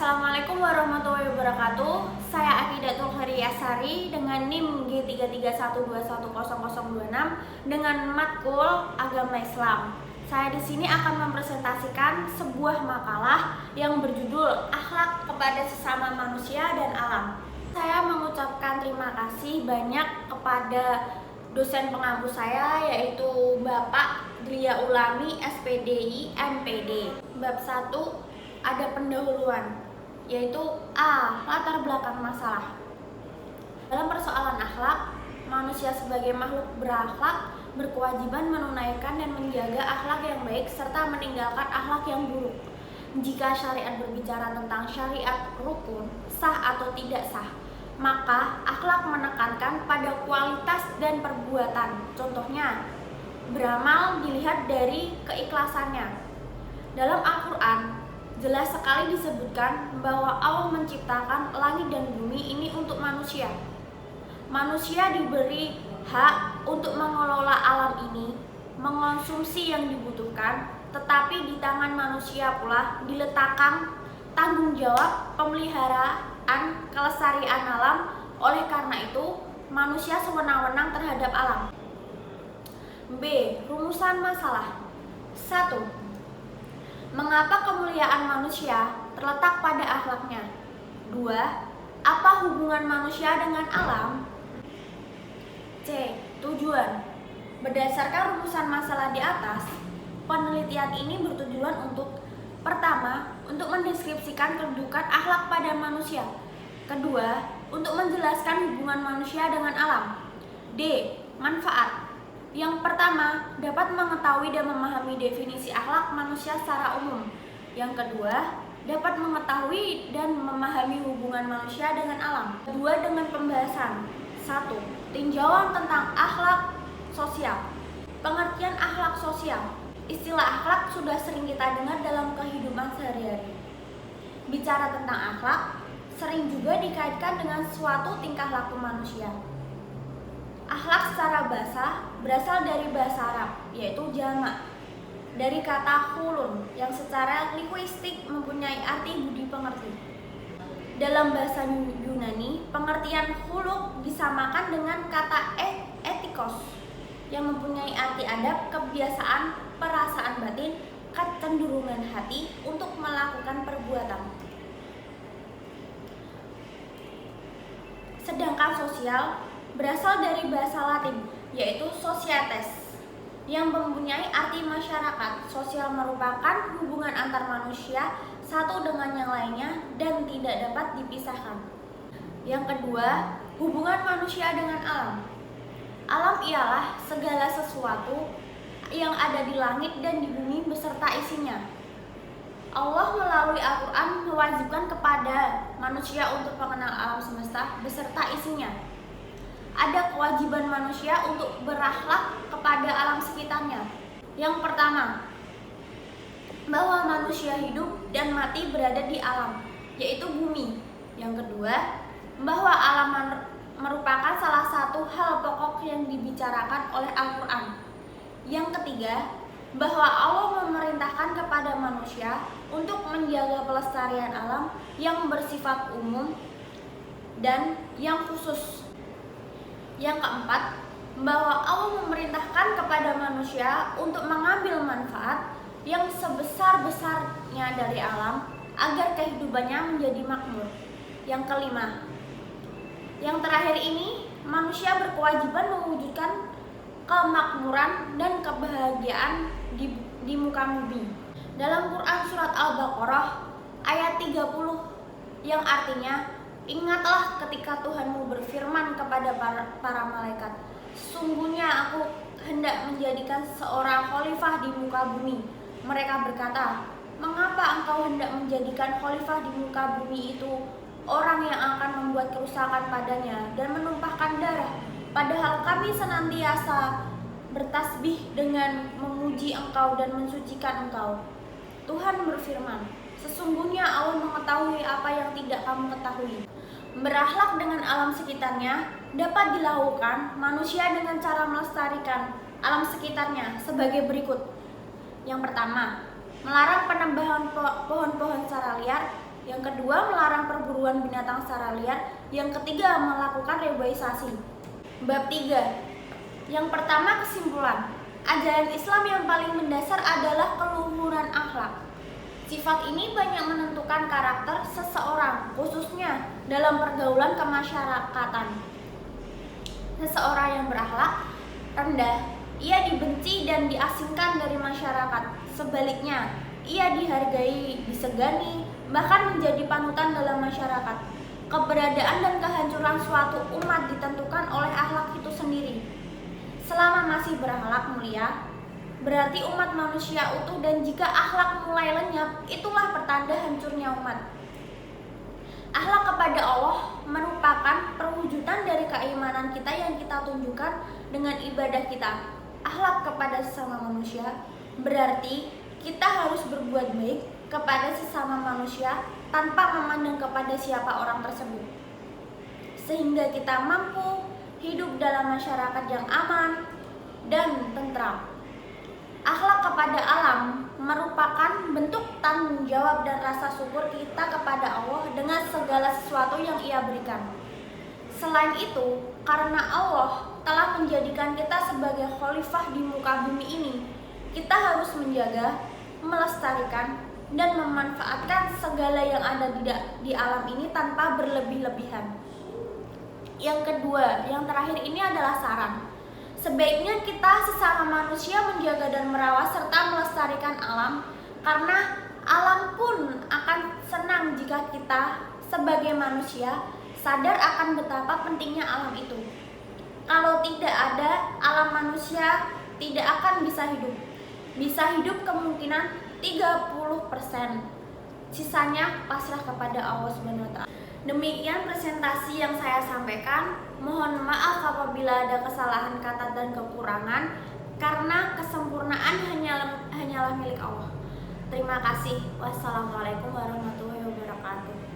Assalamualaikum warahmatullahi wabarakatuh. Saya Akidatul Haryasari dengan NIM G331210026 dengan matkul Agama Islam. Saya di sini akan mempresentasikan sebuah makalah yang berjudul Akhlak kepada Sesama Manusia dan Alam. Saya mengucapkan terima kasih banyak kepada dosen pengampu saya, yaitu Bapak Gria Ulami, SPDI, MPD. Bab 1 ada pendahuluan, yaitu A. Latar belakang masalah. Dalam persoalan akhlak, manusia sebagai makhluk berakhlak berkewajiban menunaikan dan menjaga akhlak yang baik serta meninggalkan akhlak yang buruk. Jika syariat berbicara tentang syariat rukun, sah atau tidak sah, maka akhlak menekankan pada kualitas dan perbuatan. Contohnya, beramal dilihat dari keikhlasannya. Dalam Al-Quran, jelas sekali disebutkan bahwa Allah menciptakan langit dan bumi ini untuk manusia. Manusia diberi hak untuk mengelola alam ini, mengonsumsi yang dibutuhkan, tetapi di tangan manusia pula diletakkan tanggung jawab pemeliharaan kelestarian alam. Oleh karena itu, manusia sewenang-wenang terhadap alam. B. Rumusan masalah. 1. Mengapa kemuliaan manusia terletak pada akhlaknya? 2. Apa hubungan manusia dengan alam? C. Tujuan. Berdasarkan rumusan masalah di atas, penelitian ini bertujuan untuk: pertama, untuk mendeskripsikan kedudukan akhlak pada manusia. Kedua, untuk menjelaskan hubungan manusia dengan alam. D. Manfaat. Yang pertama, dapat mengetahui dan memahami definisi akhlak manusia secara umum. Yang kedua, dapat mengetahui dan memahami hubungan manusia dengan alam. Kedua, dengan pembahasan. 1. Tinjauan tentang akhlak sosial. Pengertian akhlak sosial. Istilah akhlak sudah sering kita dengar dalam kehidupan sehari-hari. Bicara tentang akhlak, sering juga dikaitkan dengan suatu tingkah laku manusia. Akhlak secara bahasa berasal dari bahasa Arab, yaitu jamak, dari kata khulun yang secara linguistik mempunyai arti budi pekerti. Dalam bahasa Yunani, pengertian khuluk disamakan dengan kata etikos yang mempunyai arti adab, kebiasaan, perasaan batin, kecenderungan hati untuk melakukan perbuatan. Sedangkan sosial berasal dari bahasa Latin, yaitu societas, yang mempunyai arti masyarakat. Sosial merupakan hubungan antar manusia satu dengan yang lainnya dan tidak dapat dipisahkan. Yang kedua, hubungan manusia dengan alam. Alam ialah segala sesuatu yang ada di langit dan di bumi beserta isinya. Allah melalui Al-Quran mewajibkan kepada manusia untuk mengenal alam semesta beserta isinya. Ada kewajiban manusia untuk berakhlak kepada alam sekitarnya. Yang pertama, bahwa manusia hidup dan mati berada di alam, yaitu bumi. Yang kedua, bahwa alam merupakan salah satu hal pokok yang dibicarakan oleh Al-Quran. Yang ketiga, bahwa Allah memerintahkan kepada manusia untuk menjaga pelestarian alam yang bersifat umum dan yang khusus. Yang keempat, bahwa Allah memerintahkan kepada manusia untuk mengambil manfaat yang sebesar-besarnya dari alam agar kehidupannya menjadi makmur. Yang kelima, yang terakhir ini, manusia berkewajiban mewujudkan kemakmuran dan kebahagiaan di muka bumi. Dalam Quran Surat Al-Baqarah ayat 30 yang artinya, ingatlah ketika Tuhanmu berfirman kepada para malaikat, sesungguhnya aku hendak menjadikan seorang khalifah di muka bumi. Mereka berkata, mengapa engkau hendak menjadikan khalifah di muka bumi itu orang yang akan membuat kerusakan padanya dan menumpahkan darah, padahal kami senantiasa bertasbih dengan memuji engkau dan mensucikan engkau. Tuhan berfirman, sesungguhnya Allah mengetahui apa yang tidak kamu ketahui. Berakhlak dengan alam sekitarnya dapat dilakukan manusia dengan cara melestarikan alam sekitarnya sebagai berikut. Yang pertama, melarang penambahan pohon-pohon secara liar Yang kedua, melarang perburuan binatang secara liar. Yang ketiga, melakukan reboisasi. Bab 3. Yang pertama, kesimpulan. Ajaran Islam yang paling mendasar adalah keluhuran akhlak. Sifat ini banyak menentukan karakter seseorang, khususnya dalam pergaulan kemasyarakatan. Seseorang yang berakhlak rendah, ia dibenci dan diasingkan dari masyarakat. Sebaliknya, ia dihargai, disegani, bahkan menjadi panutan dalam masyarakat. Keberadaan dan kehancuran suatu umat ditentukan oleh akhlak itu sendiri. Selama masih berakhlak mulia, berarti umat manusia utuh, dan jika akhlak mulai lenyap, itulah pertanda hancurnya umat. Akhlak kepada Allah merupakan perwujudan dari keimanan kita yang kita tunjukkan dengan ibadah kita. Akhlak kepada sesama manusia berarti kita harus berbuat baik kepada sesama manusia tanpa memandang kepada siapa orang tersebut, sehingga kita mampu hidup dalam masyarakat yang aman dan tentram. Akhlak kepada alam merupakan bentuk tanggung jawab dan rasa syukur kita kepada Allah dengan segala sesuatu yang Ia berikan. Selain itu, karena Allah telah menjadikan kita sebagai khalifah di muka bumi ini, kita harus menjaga, melestarikan, dan memanfaatkan segala yang ada di alam ini tanpa berlebih-lebihan. Yang kedua, yang terakhir ini adalah saran. Sebaiknya kita sesama manusia menjaga dan merawat serta melestarikan alam, karena alam pun akan senang jika kita sebagai manusia sadar akan betapa pentingnya alam itu. Kalau tidak ada alam, manusia tidak akan bisa hidup. Bisa hidup kemungkinan 30%. Sisanya pasrah kepada Allah SWT. Demikian presentasi yang saya sampaikan. Mohon maaf apabila ada kesalahan kata dan kekurangan, karena kesempurnaan hanyalah milik Allah. Terima kasih. Wassalamualaikum warahmatullahi wabarakatuh.